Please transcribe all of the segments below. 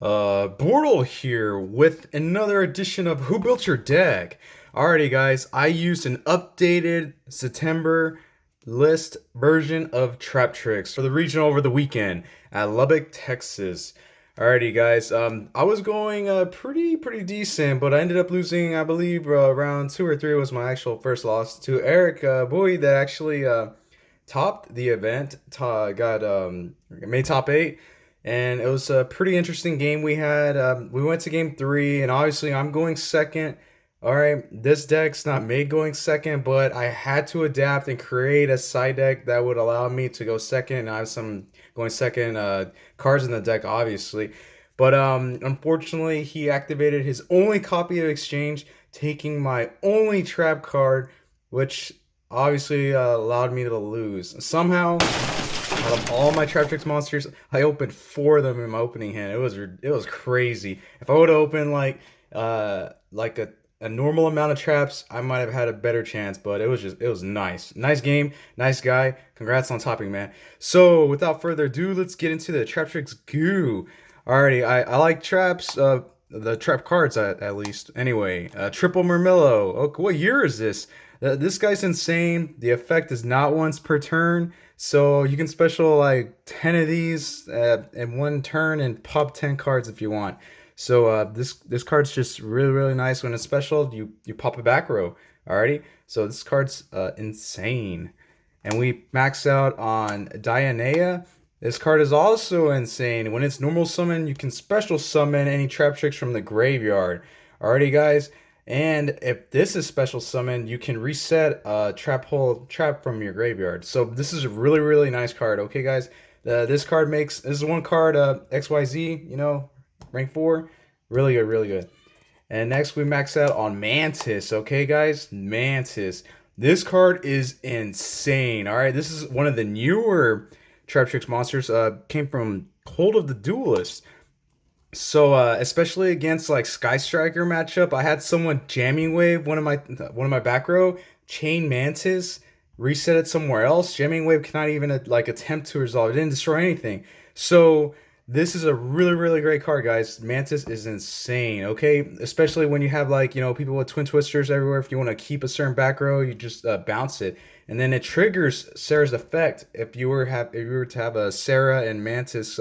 Bortle here with another edition of Who Built Your Deck? Alrighty, guys, I used an updated September list version of Traptrix for the regional over the weekend at Lubbock, Texas. Alrighty, guys, I was going pretty decent, but I ended up losing, I believe, round two or three was my actual first loss to Eric Bowie that actually topped the event, got made top eight, and it was a pretty interesting game we had. We went to game three, and obviously I'm going second. All right, this deck's not made going second, but I had to adapt and create a side deck that would allow me to go second. And I have some going second cards in the deck, obviously. But unfortunately, he activated his only copy of Exchange, taking my only trap card, which obviously allowed me to lose. Somehow, out of all my Traptrix monsters, I opened four of them in my opening hand. It was crazy. If I would have opened like a normal amount of traps, I might have had a better chance. But it was nice game, nice guy. Congrats on topping, man. So without further ado, let's get into the Traptrix goo. Alrighty, I like traps. The trap cards at least. Anyway, triple Murmillo. Okay, what year is this? This guy's insane. The effect is not once per turn, so you can special like 10 of these in one turn and pop 10 cards if you want. So this card's just really nice. When it's special, you pop a back row. Alrighty, so this card's insane. And we max out on Dianea. This card is also insane. When it's normal summon, you can special summon any Traptrix from the graveyard. Alrighty, guys. And if this is special summon, you can reset a trap from your graveyard. So this is a really nice card. Okay, guys. This is one card XYZ. Rank 4. Really good. And next we max out on Mantis. Okay, guys, Mantis. This card is insane. All right, this is one of the newer Traptrix monsters. Came from Hold of the Duelist. So especially against like Sky Striker matchup, I had someone jamming wave one of my back row, chain Mantis, reset it somewhere else. Jamming wave cannot even like attempt to resolve. It didn't destroy anything. So this is a really great card, guys. Mantis is insane. Okay, especially when you have like people with twin twisters everywhere. If you want to keep a certain back row, you just bounce it, and then it triggers Sarah's effect if you were to have a Sarah and Mantis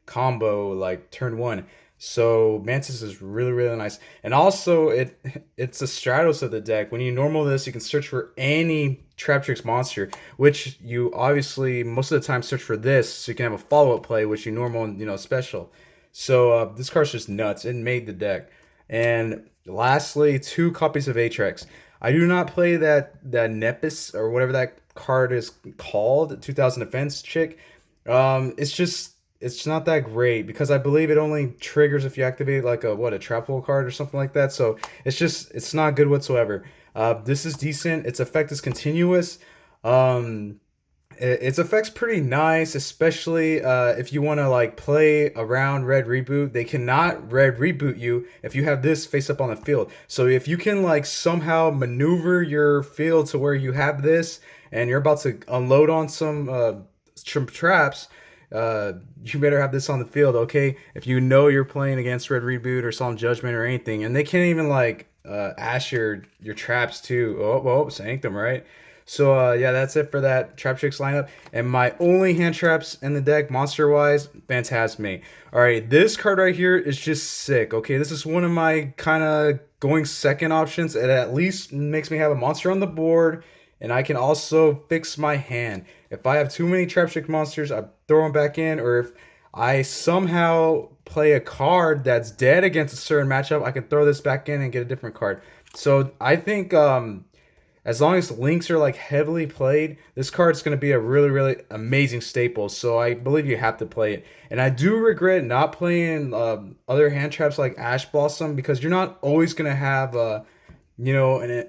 combo like turn one. So Mantis is really nice, and also it's a Stratos of the deck. When you normal this, you can search for any Traptrix monster, which you obviously most of the time search for this, so you can have a follow up play, which you normal and special. So this card's just nuts. It made the deck. And lastly, two copies of Atrax. I do not play that Nepis or whatever that card is called, 2000 defense chick. It's not that great because I believe it only triggers if you activate like a trap hole card or something like that. So it's not good whatsoever. This is decent. Its effect is continuous. Its effect's pretty nice, especially if you want to like play around red reboot. They cannot red reboot you if you have this face up on the field. So if you can like somehow maneuver your field to where you have this and you're about to unload on some traps, you better have this on the field, okay? If you know you're playing against Red Reboot or Solemn Judgment or anything, and they can't even like ash your traps too. Oh, Sanctum, right? So yeah, that's it for that Traptrix lineup. And my only hand traps in the deck, monster wise, Phantasme. All right, this card right here is just sick. Okay, this is one of my kind of going second options. It at least makes me have a monster on the board, and I can also fix my hand. If I have too many Traptrix monsters, I throw them back in, or if I somehow play a card that's dead against a certain matchup, I can throw this back in and get a different card. So I think as long as links are like heavily played, this card's going to be a really amazing staple. So I believe you have to play it. And I do regret not playing other hand traps like Ash Blossom because you're not always going to have an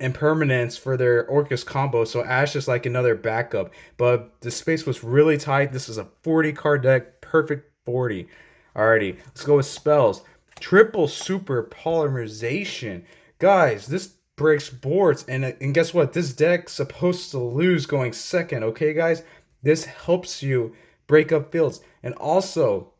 impermanence for their Orcus combo. So Ash is like another backup. But the space was really tight. This is a 40 card deck, perfect 40. Alrighty, let's go with spells. Triple super polymerization. Guys, this breaks boards, and guess what? This deck's supposed to lose going second, okay, guys? This helps you break up fields. And also,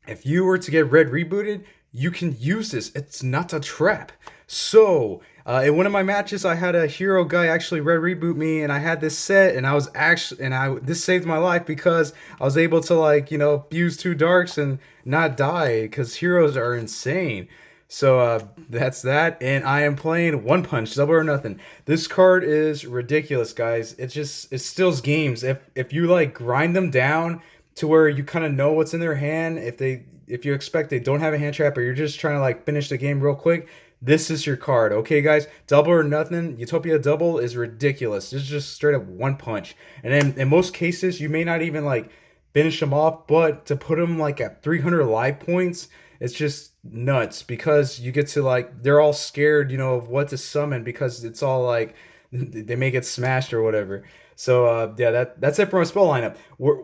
if you were to get red rebooted, you can use this. It's not a trap. So, in one of my matches, I had a hero guy actually red reboot me, and I had this set, and I was actually, and I this saved my life because I was able to like use two darks and not die because heroes are insane. So that's that, and I am playing One Punch, Double or Nothing. This card is ridiculous, guys. It steals games. If you like grind them down to where you kind of know what's in their hand, if you expect they don't have a hand trap or you're just trying to like finish the game real quick, this is your card. Okay, guys, Double or Nothing, Utopia Double is ridiculous. It's just straight up one punch, and in most cases you may not even like finish them off, but to put them like at 300 life points, it's just nuts because you get to like they're all scared, of what to summon because it's all like they may get smashed or whatever. So yeah, that's it for my spell lineup.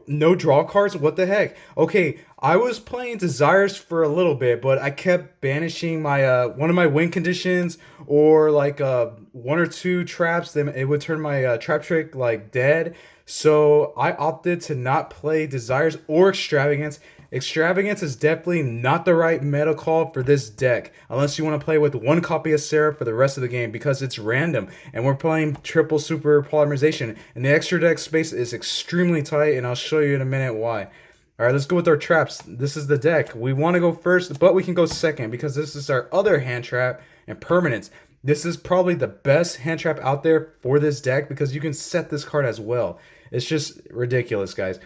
No draw cards. What the heck? Okay, I was playing Desires for a little bit, but I kept banishing my one of my win conditions or like one or two traps. Then it would turn my trap trick like dead. So I opted to not play Desires or Extravagance. Extravagance is definitely not the right meta call for this deck unless you want to play with one copy of Sarah for the rest of the game because it's random and we're playing triple super polymerization and the extra deck space is extremely tight and I'll show you in a minute why. Alright, let's go with our traps. This is the deck. We want to go first, but we can go second because this is our other hand trap and permanence. This is probably the best hand trap out there for this deck because you can set this card as well. It's just ridiculous, guys.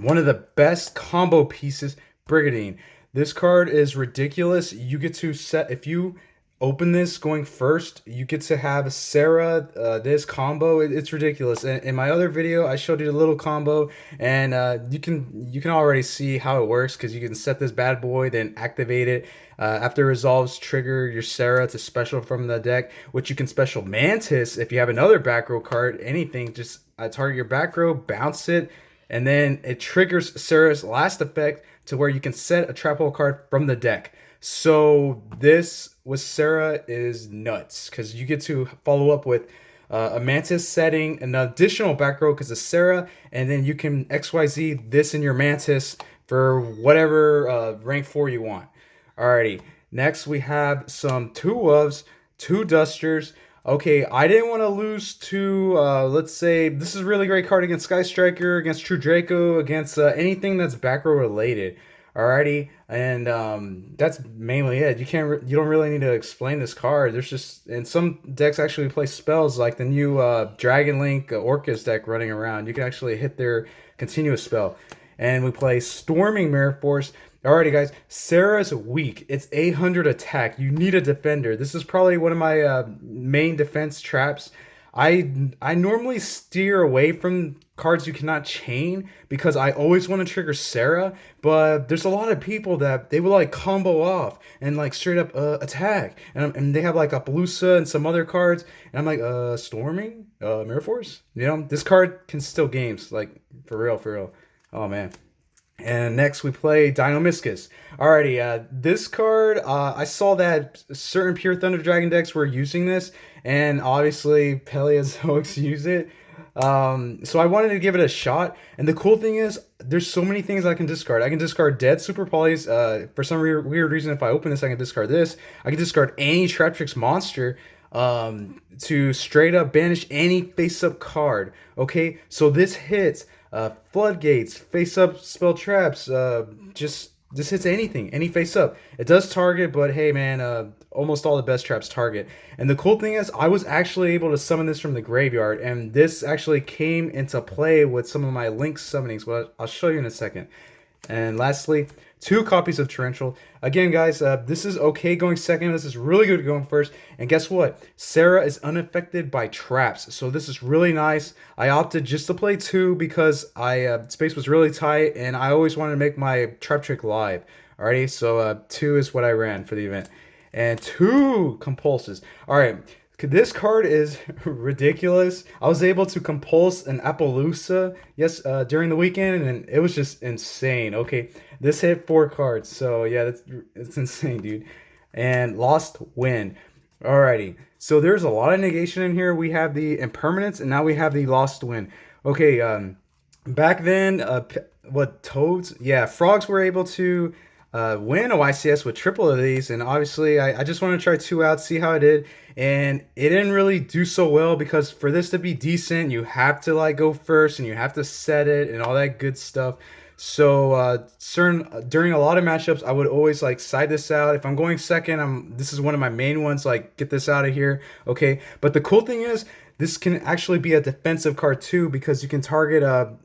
One of the best combo pieces, Brigadine. This card is ridiculous. You get to set, if you open this going first, you get to have Sarah, this combo. It's ridiculous. In my other video, I showed you a little combo, and you can already see how it works because you can set this bad boy, then activate it. After it resolves, trigger your Sarah to special from the deck, which you can special Mantis if you have another back row card, anything, just target your back row, bounce it, and then it triggers Sarah's last effect to where you can set a trap hole card from the deck. So this with Sarah is nuts because you get to follow up with a Mantis setting, an additional back row because of Sarah, and then you can XYZ this in your Mantis for whatever rank 4 you want. Alrighty, next we have some 2-ofs, 2 dusters. Okay, I didn't want to lose to, let's say, this is a really great card against Sky Striker, against True Draco, against anything that's back row related. Alrighty, and that's mainly it. You don't really need to explain this card. There's just, and some decks actually play spells like the new Dragon Link Orcus deck running around. You can actually hit their continuous spell. And we play Storming Mirror Force. Alrighty, guys, Sarah's weak. It's 800 attack. You need a defender. This is probably one of my main defense traps. I normally steer away from cards you cannot chain because I always want to trigger Sarah, but there's a lot of people that they will like combo off and like straight up attack, and they have like a Appaloosa and some other cards, and I'm like, Storming, Mirror Force. This card can steal games, like for real, for real. Oh man. And next we play Dynamiscus. Alrighty, this card, I saw that certain Pure Thunder Dragon decks were using this, and obviously Paleozoics use it. So I wanted to give it a shot, and the cool thing is, there's so many things I can discard. I can discard dead Super Polys. For some weird reason, if I open this, I can discard this. I can discard any Traptrix monster to straight up banish any face-up card. Okay, so this hits floodgates, face-up spell traps, just this hits anything, any face-up. It does target, but hey man, almost all the best traps target. And the cool thing is, I was actually able to summon this from the graveyard, and this actually came into play with some of my Link summonings, but I'll show you in a second. And lastly, 2 copies of Torrential. Again, guys, this is okay going second. This is really good going first. And guess what? Sarah is unaffected by traps, so this is really nice. I opted just to play 2 because space was really tight, and I always wanted to make my trap trick live. Alrighty, so 2 is what I ran for the event. And 2 compulses. Alright. This card is ridiculous. I was able to compulse an Appaloosa, during the weekend, and it was just insane. Okay, this hit 4 cards, so yeah, it's insane, dude. And lost win. Alrighty, so there's a lot of negation in here. We have the impermanence, and now we have the lost win. Okay, back then, What, toads? Yeah, frogs were able to win a YCS with triple of these, and obviously I just want to try two out, see how it did, and it didn't really do so well because for this to be decent, you have to like go first and you have to set it and all that good stuff. So certain during a lot of matchups, I would always like side this out. If I'm going second, this is one of my main ones. Like get this out of here, okay? But the cool thing is, this can actually be a defensive card too because you can target a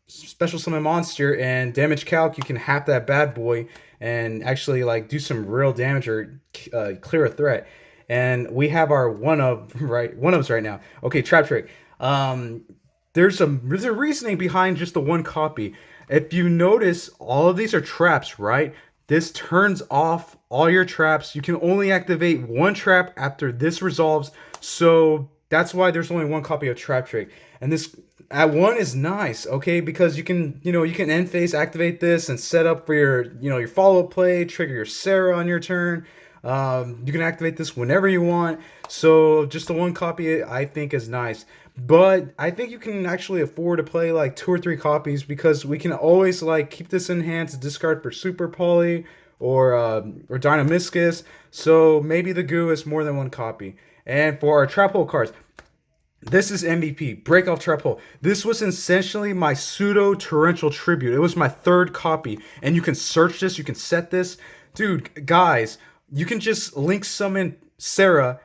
special summon monster and damage calc. You can half that bad boy and actually like do some real damage or clear a threat. And we have our one ofs right now. Okay, Traptrix. There's a reasoning behind just the one copy. If you notice, all of these are traps, right? This turns off all your traps. You can only activate one trap after this resolves. So that's why there's only one copy of Traptrix. And this at one is nice, okay? Because you can end phase activate this and set up for your follow-up play, trigger your Sarah on your turn. You can activate this whenever you want. So just the one copy I think is nice. But I think you can actually afford to play like 2 or 3 copies because we can always like keep this in hand to discard for Super Poly or Dynamiscus. So maybe the goo is more than one copy. And for our trap hole cards, this is MVP, Break Off Trap Hole. This was essentially my pseudo torrential tribute. It was my third copy. And you can search this, you can set this. Dude, guys, you can just link summon Sarah,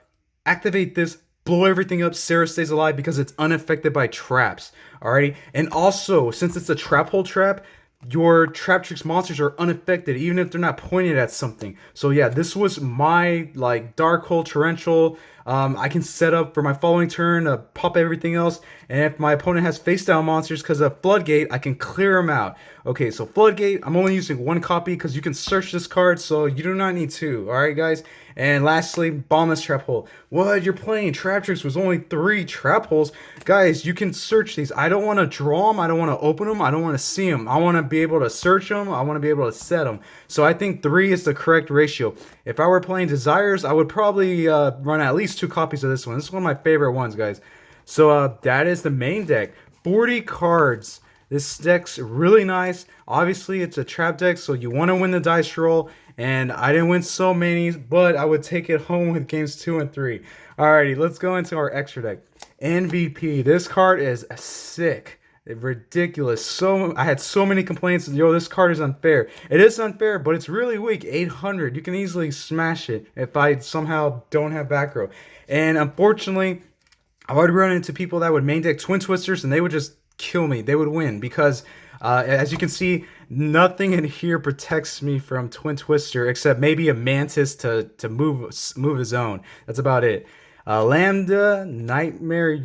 activate this, blow everything up. Sarah stays alive because it's unaffected by traps. Alrighty. And also, since it's a trap hole trap, your Traptrix monsters are unaffected even if they're not pointed at something. So yeah, this was my like dark hole torrential. I can set up for my following turn to pop everything else, and if my opponent has face down monsters because of Floodgate, I can clear them out. Okay, so Floodgate, I'm only using one copy because you can search this card, so you do not need two. All right, guys. And lastly, Bombless Trap Hole. What, you're playing Traptrix was only 3 trap holes? Guys, you can search these. I don't want to draw them. I don't want to open them. I don't want to see them. I want to be able to search them. I want to be able to set them. So I think 3 is the correct ratio. If I were playing Desires, I would probably run at least 2 copies of this one. This is one of my favorite ones, guys. So that is the main deck. 40 cards. This deck's really nice. Obviously, it's a trap deck, so you want to win the dice roll. And I didn't win so many, but I would take it home with games 2 and 3. Alrighty, let's go into our extra deck. MVP. This card is sick. Ridiculous. So I had so many complaints. Yo, this card is unfair. It is unfair, but it's really weak. 800. You can easily smash it if I somehow don't have back row. And unfortunately, I've already run into people that would main deck Twin Twisters, and they would just kill me. They would win because as you can see, nothing in here protects me from Twin Twister except maybe a Mantis to move his own. That's about it. Lambda, Nightmare,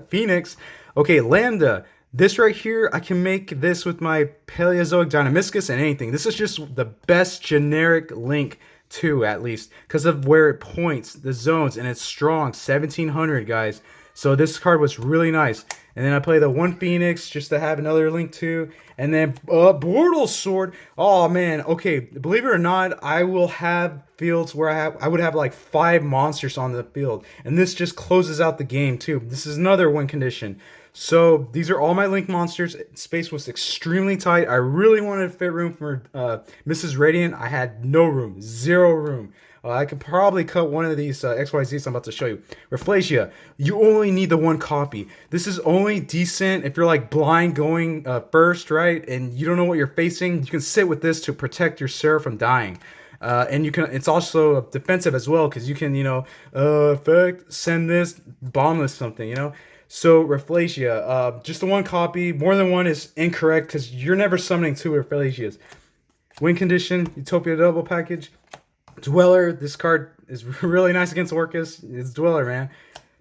Phoenix. Okay, Lambda. This right here, I can make this with my Paleozoic Dynamiscus and anything. This is just the best generic link to, at least, because of where it points, the zones, and it's strong, 1700, guys. So this card was really nice. And then I play the 1 Phoenix just to have another link to. And then Bortle Sword. Oh man, okay. Believe it or not, I will have fields where I would have like 5 monsters on the field. And this just closes out the game too. This is another win condition. So these are all my link monsters. Space was extremely tight. I really wanted to fit room for Mrs. Radiant. I had no room, 0 room. I could probably cut one of these XYZs I'm about to show you. Rafflesia, you only need the 1 copy. This is only decent if you're like blind going first, right? And you don't know what you're facing. You can sit with this to protect your Sarah from dying. And you can. It's also defensive as well because you can, effect, send this, bomb this something, So Rafflesia, just the 1 copy. More than 1 is incorrect because you're never summoning 2 Rafflesias. Win condition, Utopia double package. Dweller, this card is really nice against Orcus. It's Dweller, man.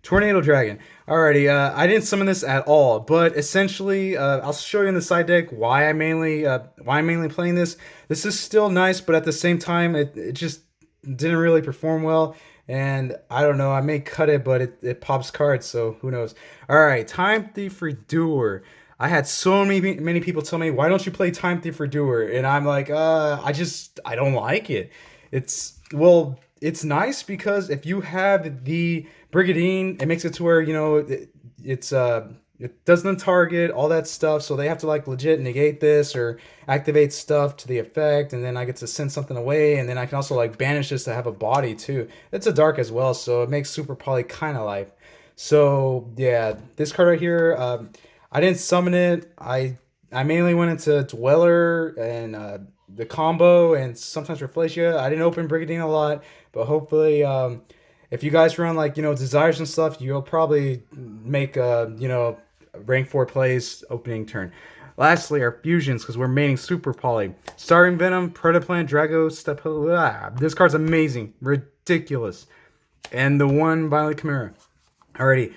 Tornado Dragon. Alrighty, I didn't summon this at all, but essentially, I'll show you in the side deck why I'm mainly playing this. This is still nice, but at the same time, it just didn't really perform well. And I don't know, I may cut it, but it pops cards, so who knows. Alright, Time Thief Redoer. I had so many people tell me, why don't you play Time Thief Redoer? And I'm like, I don't like it. It's nice because if you have the Brigadine, it makes it to where, it's it doesn't target, all that stuff. So they have to like legit negate this or activate stuff to the effect, and then I get to send something away, and then I can also like banish this to have a body too. It's a dark as well, so it makes Super Poly kind of life. So yeah, this card right here, I didn't summon it. I mainly went into Dweller and the combo and sometimes Reflacia. I didn't open Brigadine a lot, but hopefully, if you guys run like desires and stuff, you'll probably make rank 4 plays opening turn. Lastly, our fusions, because we're maining Super Poly. Starring Venom, Predaplant, Drago, Step. This card's amazing, ridiculous, and the one Violent Chimera. Alrighty.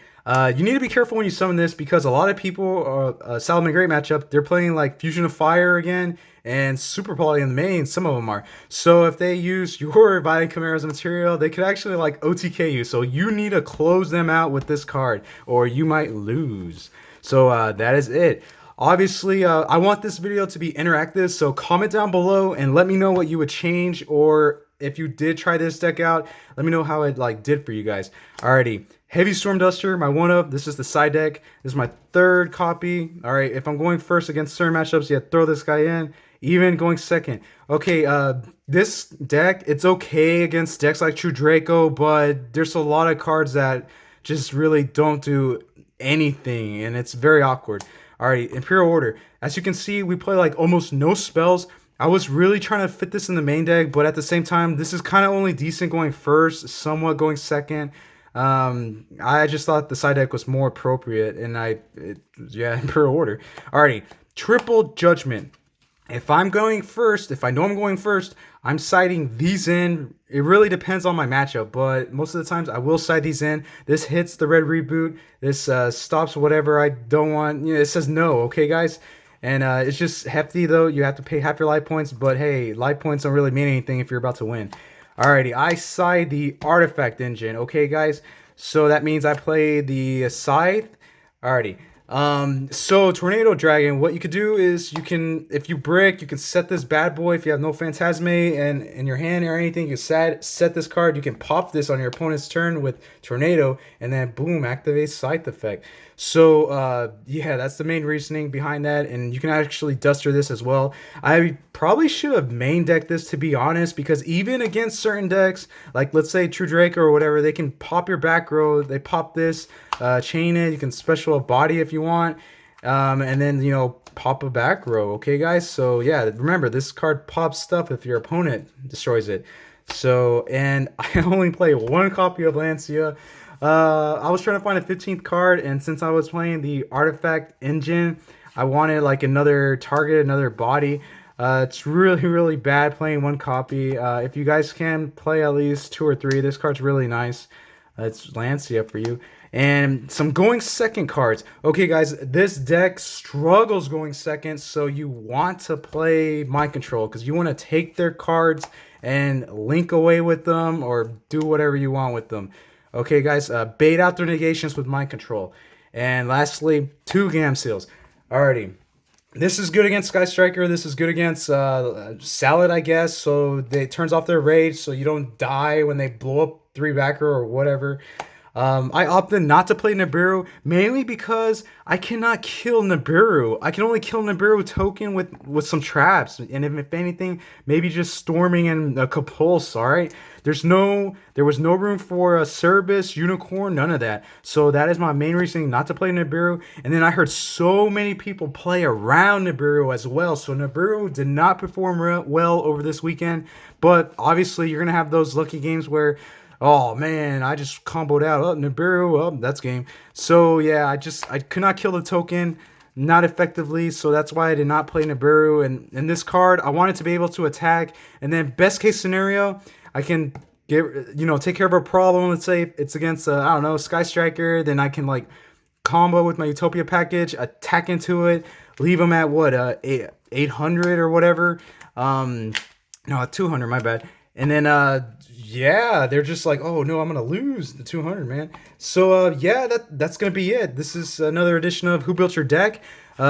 You need to be careful when you summon this because a lot of people, Salomon Great matchup, they're playing like Fusion of Fire again and Super Poly in the main. Some of them are. So if they use your Violent Chimera as a material, they could actually like OTK you. So you need to close them out with this card or you might lose. So that is it. Obviously, I want this video to be interactive. So comment down below and let me know what you would change, or if you did try this deck out, let me know how it like did for you guys. Alrighty. Heavy Storm Duster, my 1-up. This is the side deck. This is my 3rd copy. All right, if I'm going first against certain matchups, yeah, throw this guy in. Even going second. Okay, this deck, it's okay against decks like True Draco, but there's a lot of cards that just really don't do anything, and it's very awkward. All right, Imperial Order. As you can see, we play like almost no spells. I was really trying to fit this in the main deck, but at the same time, this is kind of only decent going first, somewhat going second. I just thought the side deck was more appropriate, and yeah, Imperial Order. Alrighty, Triple Judgment. If I'm going first, if I know I'm going first, I'm siding these in. It really depends on my matchup, but most of the times I will side these in. This hits the red reboot. This stops whatever I don't want. It says no, okay, guys? And it's just hefty, though. You have to pay half your life points, but hey, life points don't really mean anything if you're about to win. Alrighty, I side the Artifact Engine, okay, guys? So that means I play the Scythe. Alrighty. So Tornado Dragon, what you could do is you can, if you brick, you can set this bad boy. If you have no Phantasme and in your hand or anything, you can set this card. You can pop this on your opponent's turn with Tornado, and then boom, activate Scythe effect. So yeah, that's the main reasoning behind that, and you can actually duster this as well. I probably should have main decked this, to be honest, because even against certain decks, like let's say True Draco or whatever, they can pop your back row. They pop this, chain it. You can special a body if you want, and then pop a back row. Okay, guys. So yeah, remember this card pops stuff if your opponent destroys it. So, and I only play 1 copy of Lancia. I was trying to find a 15th card, and since I was playing the Artifact Engine, I wanted like another target, another body. It's really, really bad playing 1 copy. If you guys can play at least 2 or 3, this card's really nice. It's Lancia for you. And some going second cards. Okay, guys, this deck struggles going second, so you want to play Mind Control because you want to take their cards and link away with them or do whatever you want with them. Okay, guys, bait out their negations with Mind Control. And lastly, 2 Gam Seals. Alrighty. This is good against Sky Striker. This is good against Salad, I guess. So it turns off their rage so you don't die when they blow up 3 backer or whatever. I opted not to play Nibiru, mainly because I cannot kill Nibiru. I can only kill Nibiru token with some traps, and if anything, maybe just storming and a Compulse, alright? There was no room for a Cerberus, Unicorn, none of that. So that is my main reason not to play Nibiru. And then I heard so many people play around Nibiru as well. So Nibiru did not perform well over this weekend. But obviously you're going to have those lucky games where, oh man, I just comboed out. Oh, Nibiru, oh, that's game. So yeah, I could not kill the token, not effectively. So that's why I did not play Nibiru. And in this card, I wanted to be able to attack. And then best case scenario, I can take care of a problem. Let's say it's against I don't know, Sky Striker. Then I can like combo with my Utopia package, attack into it, leave them at what 800 or whatever. No, 200. My bad. And then yeah, they're just like, oh no, I'm gonna lose the 200, man. So yeah, that's gonna be it. This is another edition of Who Built Your Deck.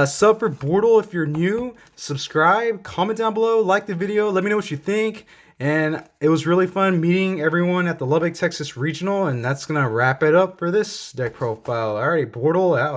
Sub for Bortle if you're new. Subscribe, comment down below, like the video, let me know what you think. And it was really fun meeting everyone at the Lubbock Texas Regional, and that's gonna wrap it up for this deck profile. Alright, Bortle out.